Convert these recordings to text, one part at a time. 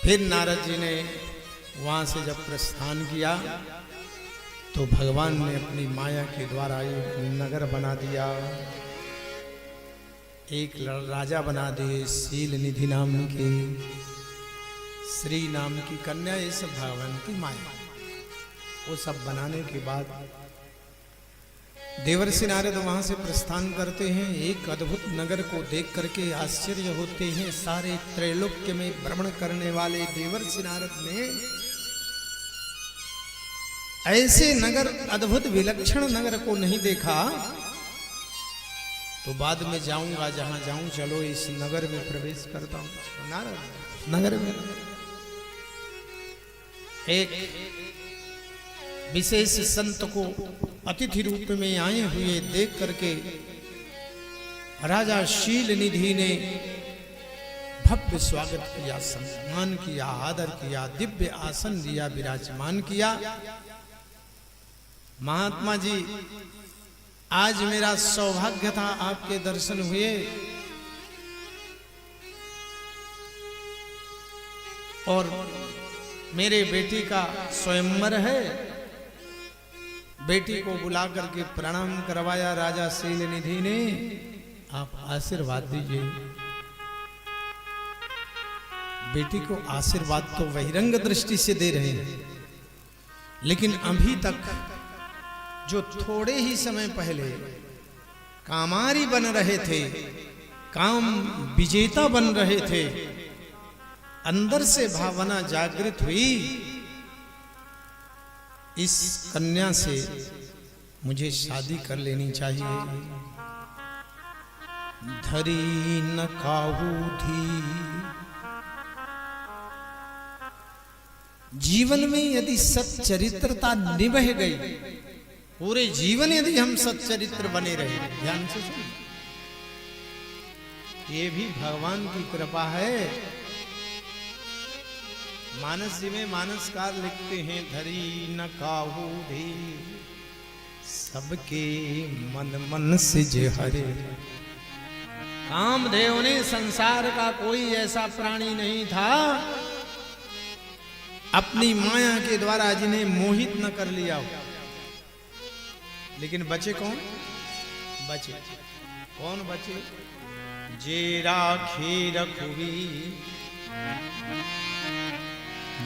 फिर नारद जी ने वहां से जब प्रस्थान किया तो भगवान ने अपनी माया के द्वारा एक नगर बना दिया, एक राजा बना दिए शील निधि नाम की, श्री नाम की कन्या, ये सब भगवान की माया। वो सब बनाने के बाद देवर्षि नारद वहां से प्रस्थान करते हैं। एक अद्भुत नगर को देख करके आश्चर्य होते हैं। सारे त्रैलोक्य में भ्रमण करने वाले देवर्षि नारद ने ऐसे नगर, अद्भुत विलक्षण नगर को नहीं देखा। तो बाद में जाऊंगा, जहां जाऊं, चलो इस नगर में प्रवेश करता हूं। नारद नगर में एक विशेष संत को अतिथि रूप में आए हुए देख करके राजा शील निधि ने भव्य स्वागत किया, सम्मान किया, आदर किया, दिव्य आसन दिया, विराजमान किया। महात्मा जी, आज मेरा सौभाग्य था, आपके दर्शन हुए और मेरे बेटी का स्वयंवर है। बेटी को बुला करके प्रणाम करवाया राजा शील निधि ने। आप आशीर्वाद दीजिए। बेटी को आशीर्वाद तो बहिरंग दृष्टि से दे रहे हैं, लेकिन अभी तक जो थोड़े ही समय पहले कामारी बन रहे थे, काम विजेता बन रहे थे, अंदर से भावना जागृत हुई, इस कन्या से मुझे शादी कर लेनी चाहिए। धरी न काहू धी। जीवन में यदि सच्चरित्रता निभह गई, पूरे जीवन यदि हम सच्चरित्र बने रहे, ध्यान से सुनिए, ये भी भगवान की कृपा है। मानस जी में मानसकार लिखते हैं, धरी न काहू धी, सबके मन मन सिज हरे। कामदेव ने संसार का कोई ऐसा प्राणी नहीं था अपनी माया के द्वारा जिन्हें मोहित न कर लिया हो। लेकिन बचे कौन? बचे कौन? बचे जे राखे रखुवी,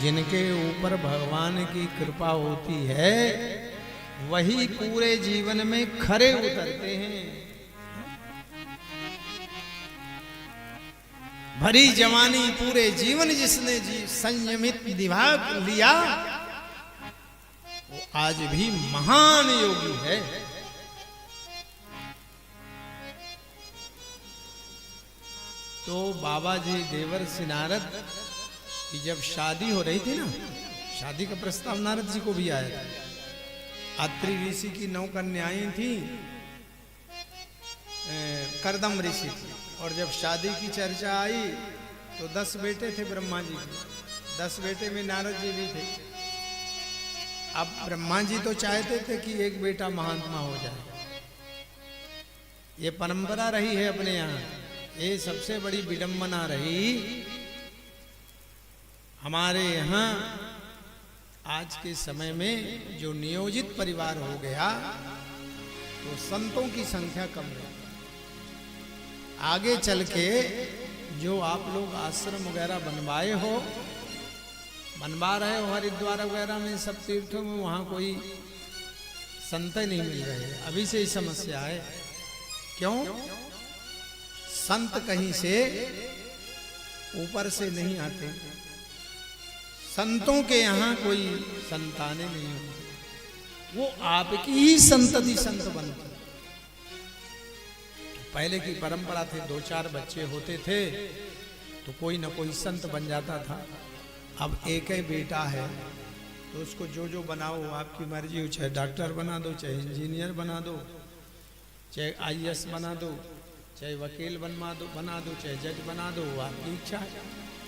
जिनके ऊपर भगवान की कृपा होती है, वही पूरे जीवन में खरे उतरते हैं। भरी जवानी पूरे जीवन जिसने संयमित निभा लिया, वो आज भी महान योगी है। तो बाबा जी देवर्षि नारद कि जब शादी हो रही थी ना, शादी का प्रस्ताव नारद जी को भी आया था। अत्रि ऋषि की 9 कन्याएं थी, करदम ऋषि थी, और जब शादी की चर्चा आई तो 10 बेटे थे ब्रह्मा जी के। 10 बेटे में नारद जी भी थे। अब ब्रह्मा जी तो चाहते थे कि एक बेटा महात्मा हो जाए, ये परंपरा रही है अपने यहाँ। ये सबसे बड़ी विडंबना रही हमारे यहाँ। आज के समय में जो नियोजित परिवार हो गया, तो संतों की संख्या कम रही। आगे चल के जो आप लोग आश्रम वगैरह बनवा रहे हो हरिद्वार वगैरह में, सब तीर्थों में, वहाँ कोई संत नहीं मिल रहे। अभी से ही समस्या है। क्यों? संत कहीं से ऊपर से नहीं आते। संतों के यहाँ कोई संतानें नहीं होती, वो आपकी ही संतति संत बनती। पहले की परंपरा थी, 2-4 बच्चे होते थे तो कोई ना कोई संत बन जाता था। अब एक ही बेटा है तो उसको जो जो बनाओ आपकी मर्जी हो, चाहे डॉक्टर बना दो, चाहे इंजीनियर बना दो, चाहे IAS बना दो, चाहे वकील बना दो, चाहे जज बना दो, वो आपकी इच्छा है।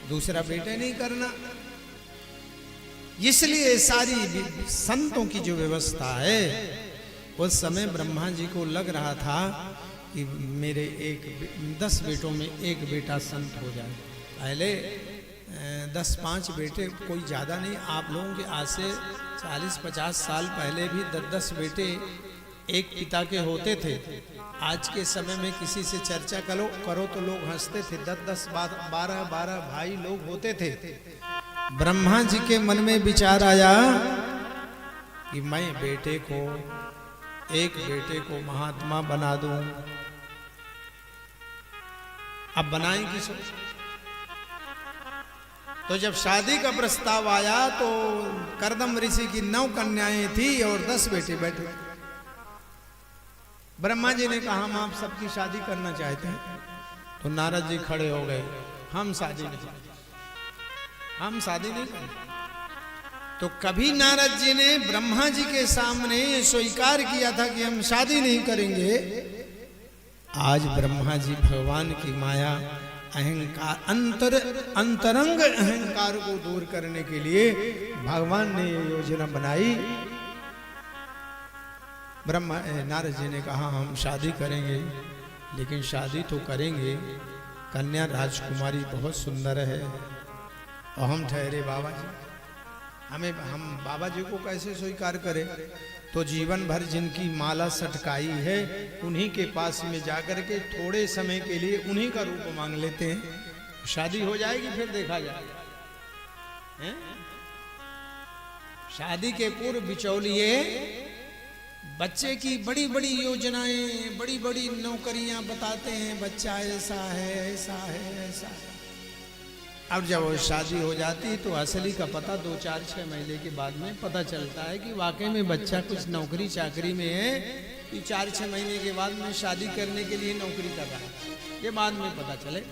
दूसरा बेटे नहीं करना। इसलिए सारी संतों की जो व्यवस्था है, उस समय ब्रह्मा जी को लग रहा था कि मेरे 10 बेटों में एक बेटा संत हो जाए। पहले 10-5 बेटे, कोई ज़्यादा नहीं। आप लोगों के आज से 40-50 साल पहले भी 10-10 बेटे एक पिता के होते थे। आज के समय में किसी से चर्चा करो तो लोग हंसते थे। 10-10 12-12 भाई लोग होते थे। ब्रह्मा जी के मन में विचार आया कि मैं एक बेटे को महात्मा बना दूं। अब बनाएं किसको? तो जब शादी का प्रस्ताव आया तो करदम ऋषि की 9 कन्याएं थी और 10 बेटे बैठे। ब्रह्मा जी ने कहा हम आप सबकी शादी करना चाहते हैं। तो नारद जी खड़े हो गए, हम शादी नहीं करेंगे। तो कभी नारद जी ने ब्रह्मा जी के सामने स्वीकार किया था कि हम शादी नहीं करेंगे। आज ब्रह्मा जी भगवान की माया, अहंकार, अंतरंग अहंकार को दूर करने के लिए भगवान ने ये योजना बनाई। नारद जी ने कहा हम शादी करेंगे, लेकिन शादी तो करेंगे, कन्या राजकुमारी बहुत सुंदर है। और हम ठहरे बाबा जी, हम बाबा जी को कैसे स्वीकार करें? तो जीवन भर जिनकी माला सटकाई है उन्हीं के पास में जाकर के थोड़े समय के लिए उन्हीं का रूप मांग लेते हैं। शादी हो जाएगी फिर देखा जाएगा। शादी के पूर्व बिचौलिए बच्चे की बड़ी बड़ी योजनाएं, बड़ी बड़ी नौकरियां बताते हैं, बच्चा ऐसा है ऐसा है ऐसा है। अब जब वो शादी हो जाती तो असली का पता 2-4-6 महीने के बाद में पता चलता है कि वाकई में बच्चा कुछ नौकरी चाकरी में है। 4-6 महीने के बाद में शादी करने के लिए नौकरी कर रहा है, ये बाद में पता चले।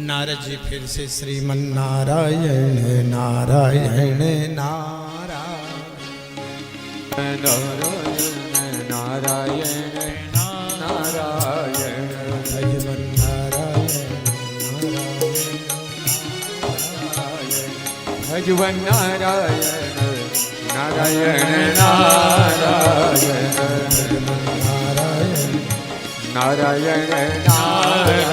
नारद जी फिर से श्रीमन नारायण नारायण नारायण नारायण नारायण नारायण भजवन भजवन नारायण नारायण नारायण नारायण नारायण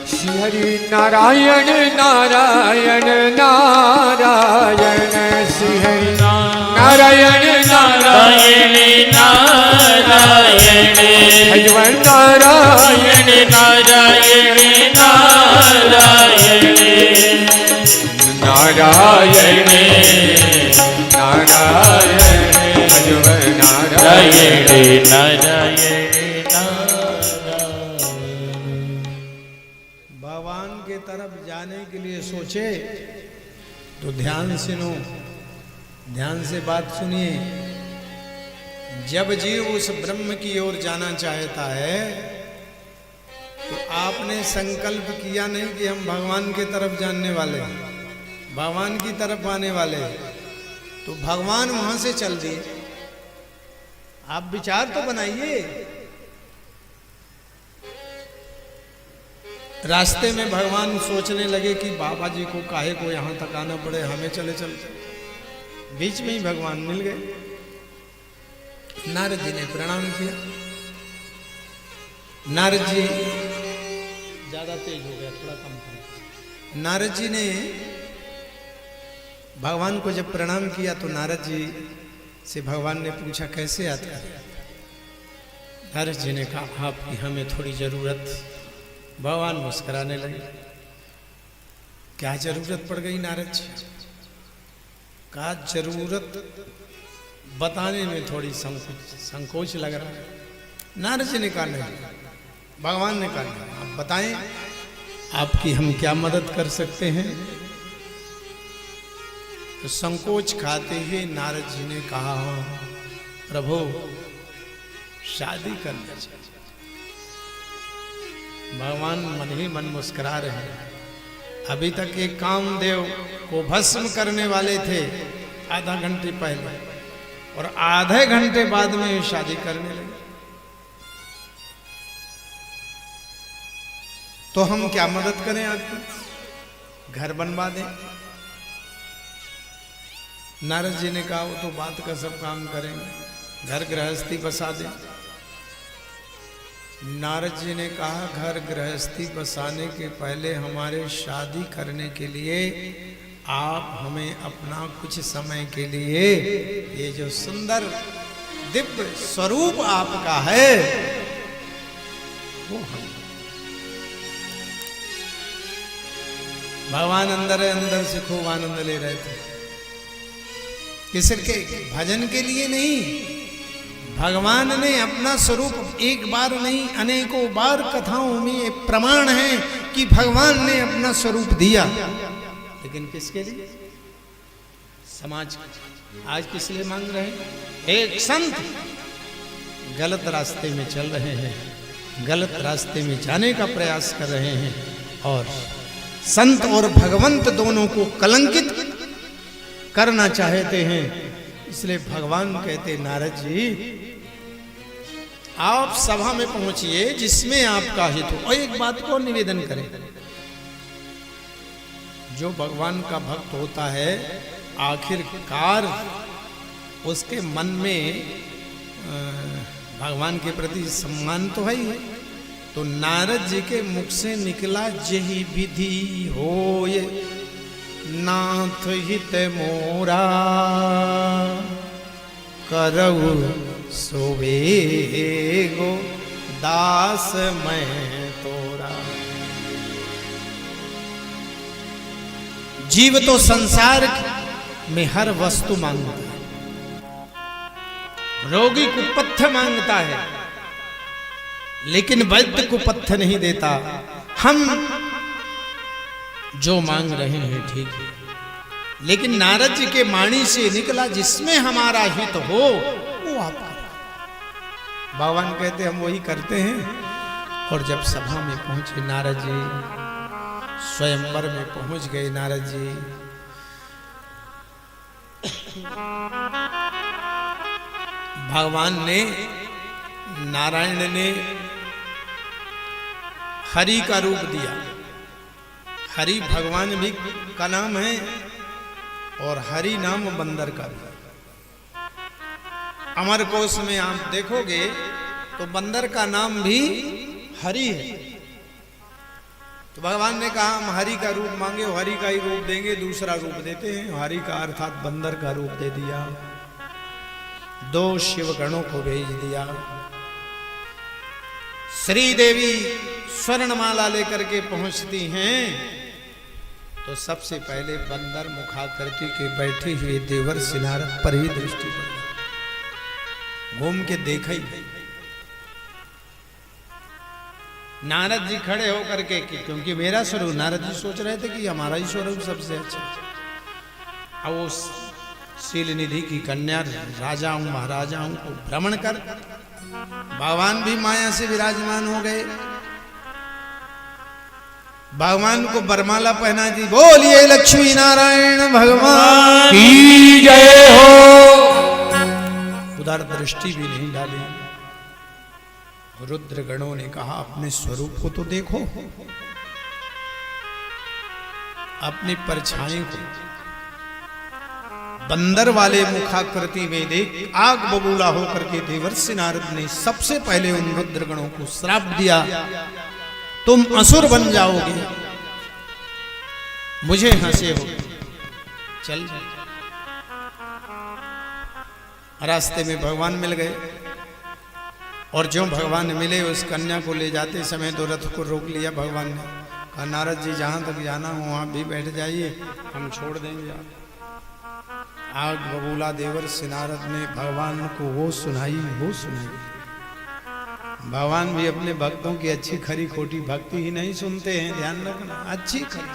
श्री हरि नारायण नारायण नारायण श्री हरि नारायण नारायण नारायण भजवन नारायण नारायण नारायण नारायण नारायण भजवन नारायण नारायण भगवान के तरफ जाने के लिए सोचे तो ध्यान से बात सुनिए। जब जीव उस ब्रह्म की ओर जाना चाहता है तो आपने संकल्प किया नहीं कि हम भगवान की तरफ जाने वाले, भगवान की तरफ आने वाले, तो भगवान वहां से चल दिए। आप विचार तो बनाइए। रास्ते में भगवान सोचने लगे कि बाबा जी को काहे को यहां तक आना पड़े, हमें चले चलते। बीच में ही भगवान मिल गए। नारद जी ने प्रणाम किया। नारद जी ज्यादा तेज हो गया, थोड़ा कम करो। नारद जी ने भगवान को जब प्रणाम किया तो नारद जी से भगवान ने पूछा कैसे याद करें। नारद जी ने कहा आपकी हमें थोड़ी जरूरत। भगवान मुस्कुराने लगे। क्या जरूरत पड़ गई नारद जी? का जरूरत बताने में थोड़ी संकोच लग रहा है। नारद जी ने कहा नहीं, भगवान ने कहा आप बताएं आपकी हम क्या मदद कर सकते हैं। तो संकोच खाते हुए नारद जी ने कहा प्रभु शादी करना चाहिए। भगवान मन ही मन मुस्कुरा रहे हैं। अभी तक एक कामदेव को भस्म करने वाले थे आधा घंटे पहले, और आधे घंटे बाद में शादी करने लगे। तो हम क्या मदद करें आपकी? घर बनवा दें। नारद जी ने कहा वो तो बात का सब काम करेंगे, घर गृहस्थी बसा दें। नारद जी ने कहा घर गृहस्थी बसाने के पहले हमारे शादी करने के लिए आप हमें अपना कुछ समय के लिए ये जो सुंदर दिव्य स्वरूप आपका है वो हम। भगवान अंदर अंदर से खूब आनंद ले रहे थे, किसके भजन के लिए नहीं, भगवान ने अपना स्वरूप एक बार नहीं अनेकों बार कथाओं में प्रमाण है कि भगवान ने अपना स्वरूप दिया, लेकिन किसके लिए? समाज के। आज किस लिए मांग रहे हैं? एक संत गलत रास्ते में चल रहे हैं, गलत रास्ते में जाने का प्रयास कर रहे हैं और संत और भगवंत दोनों को कलंकित करना चाहते हैं। इसलिए भगवान कहते नारद जी आप सभा में पहुंचिए जिसमें आपका हित हो, और एक बात को निवेदन करें, जो भगवान का भक्त होता है आखिरकार उसके मन में भगवान के प्रति सम्मान तो है ही है। तो नारद जी के मुख से निकला जही विधि होय नाथ हित मोरा करऊ सोवेगो दास मैं तोरा। जीव तो संसार में हर वस्तु मांगता है, रोगी कुपथ्य मांगता है, लेकिन वैद्य कुपथ्य नहीं देता। हम जो मांग रहे हैं ठीक है, लेकिन नारद जी के वाणी से निकला जिसमें हमारा हित हो वो आप करें। भगवान कहते हम वही करते हैं। और जब सभा में पहुंचे नारद जी, स्वयंवर में पहुंच गए नारद जी, भगवान ने नारायण ने हरि का रूप दिया। हरि भगवान भी का नाम है और हरि नाम बंदर का भी। अमर कोश में आप देखोगे तो बंदर का नाम भी हरि है। तो भगवान ने कहा हम हरि का रूप मांगे, हरि का ही रूप देंगे, दूसरा रूप देते हैं। हरि का अर्थात बंदर का रूप दे दिया, 2 शिव गणों को भेज दिया। श्री देवी स्वर्णमाला लेकर के पहुंचती हैं तो सबसे पहले बंदर मुखाकृति के बैठे हुए देवर सिनारद पर ही दृष्टि पड़ी। घूम के देखा ही नारद जी खड़े होकर के क्योंकि मेरा स्वरूप, नारद जी सोच रहे थे कि हमारा ही स्वरूप सबसे अच्छा। अब वो शील निधि की कन्या राजाओं महाराजाओं को भ्रमण कर भगवान भी माया से विराजमान हो गए। भगवान को बरमाला पहना दी। बोलिए लक्ष्मी नारायण भगवान की जय हो। उधर दृष्टि भी नहीं डाली। रुद्र गणों ने कहा अपने स्वरूप को तो देखो, अपनी परछाई को। बंदर वाले मुखाकृति में देख आग बबूला होकर के देवर्षि नारद ने सबसे पहले उन रुद्र गणों को श्राप दिया, तुम असुर बन जाओगे, मुझे हंसे हो। चल रास्ते में भगवान मिल गए और जो भगवान मिले उस कन्या को ले जाते समय तो रथ को रोक लिया भगवान ने। कहा नारद जी जहां तक जाना हो वहां भी बैठ जाइए, हम छोड़ देंगे आप। आग बबूला देवर्षि नारद ने भगवान को वो सुनाई। भगवान भी अपने भक्तों की अच्छी खरी खोटी भक्ति ही नहीं सुनते हैं, ध्यान रखना, अच्छी खरी।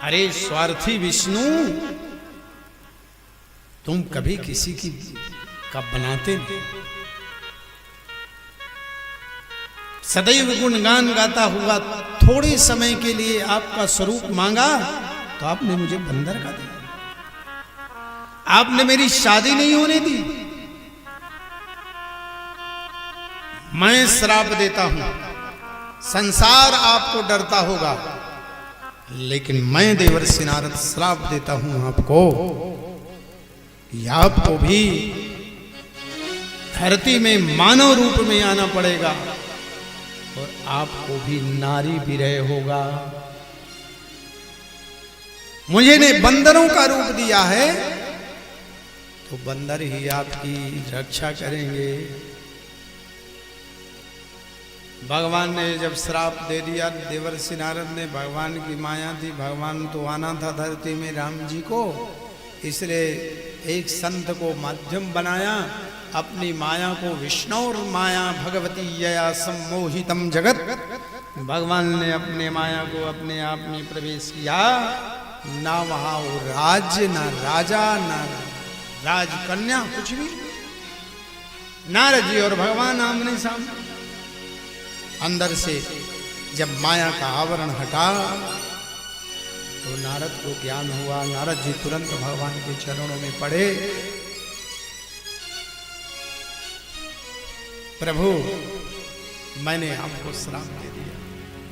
अरे स्वार्थी विष्णु, तुम कभी किसी की का बनाते नहीं। सदैव गुणगान गाता हुआ थोड़े समय के लिए आपका स्वरूप मांगा तो आपने मुझे बंदर का दिया। आपने मेरी शादी नहीं होने दी। मैं श्राप देता हूं, संसार आपको डरता होगा, लेकिन मैं देवर्षि नारद श्राप देता हूं आपको कि आपको भी धरती में मानव रूप में आना पड़ेगा और आपको भी नारी विरह होगा। मुझे ने बंदरों का रूप दिया है तो बंदर ही आपकी रक्षा करेंगे। भगवान ने जब श्राप दे दिया, देवर्षि नारद ने, भगवान की माया थी, भगवान तो आना था धरती में राम जी को, इसलिए एक संत को माध्यम बनाया, अपनी माया को विष्णुर माया भगवती यया सम्मोहितम जगत। भगवान ने अपने माया को अपने आप में प्रवेश किया, ना वहां वो राज्य, ना राजा, ना राजकन्या, कुछ भी। नारद जी और भगवान आमने सामने। अंदर से जब माया का आवरण हटा तो नारद को ज्ञान हुआ। नारद जी तुरंत भगवान के चरणों में पड़े, प्रभु मैंने आपको श्राप दे दिया,